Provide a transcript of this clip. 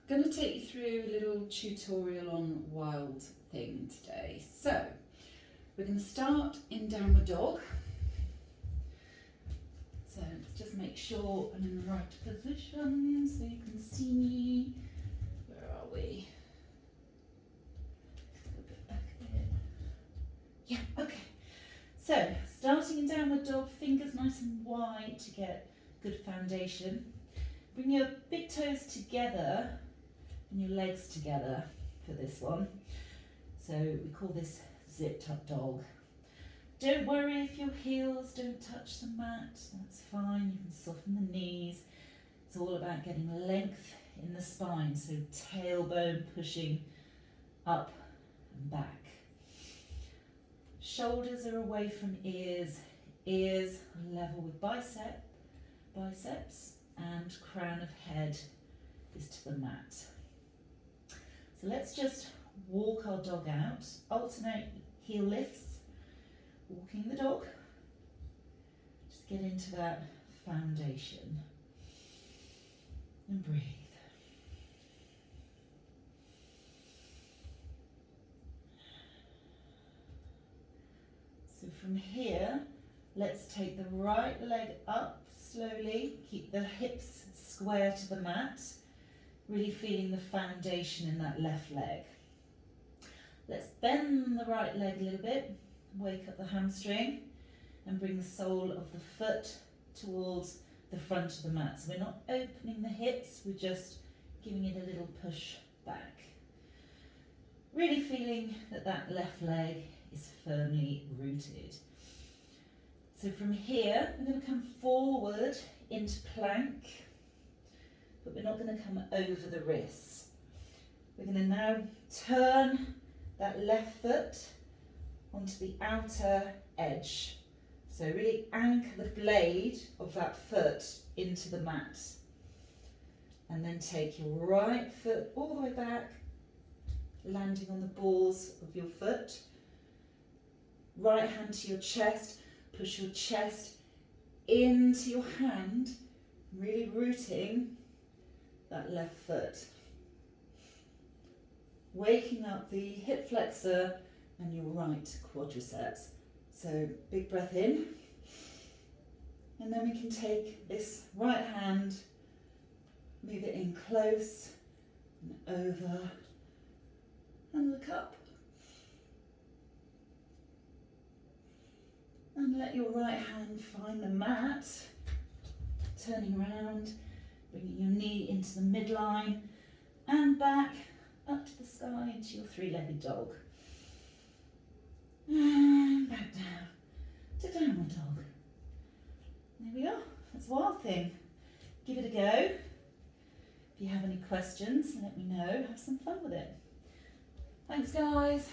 going to take you through a little tutorial on wild thing today. So we're going to start in downward dog. So let's just make sure I'm in the right position so you can see me. Where are we? A little bit back a bit. Yeah, okay. So starting in downward dog, fingers nice and wide to get good foundation. Bring your big toes together and your legs together for this one. So we call this zipped up dog. Don't worry if your heels don't touch the mat, that's fine. You can soften the knees. It's all about getting length in the spine, so tailbone pushing up and back. Shoulders are away from ears, ears are level with biceps, and crown of head is to the mat. So let's just walk our dog out, alternate heel lifts, walking the dog, just get into that foundation and breathe. So from here, let's take the right leg up slowly, keep the hips square to the mat, really feeling the foundation in that left leg. Let's bend the right leg a little bit, wake up the hamstring and bring the sole of the foot towards the front of the mat. So we're not opening the hips, we're just giving it a little push back. Really feeling that that left leg is firmly rooted. So from here, we're going to come forward into plank, but we're not going to come over the wrists. We're going to now turn that left foot onto the outer edge. So really anchor the blade of that foot into the mat. And then take your right foot all the way back, landing on the balls of your foot. Right hand to your chest, push your chest into your hand, really rooting that left foot. Waking up the hip flexor and your right quadriceps. So big breath in, and then we can take this right hand, move it in close and over and look up. And let your right hand find the mat, turning around, bringing your knee into the midline and back up to the sky into your three-legged dog. And back down to downward dog. There we are, that's a wild thing. Give it a go. If you have any questions, let me know, have some fun with it. Thanks guys.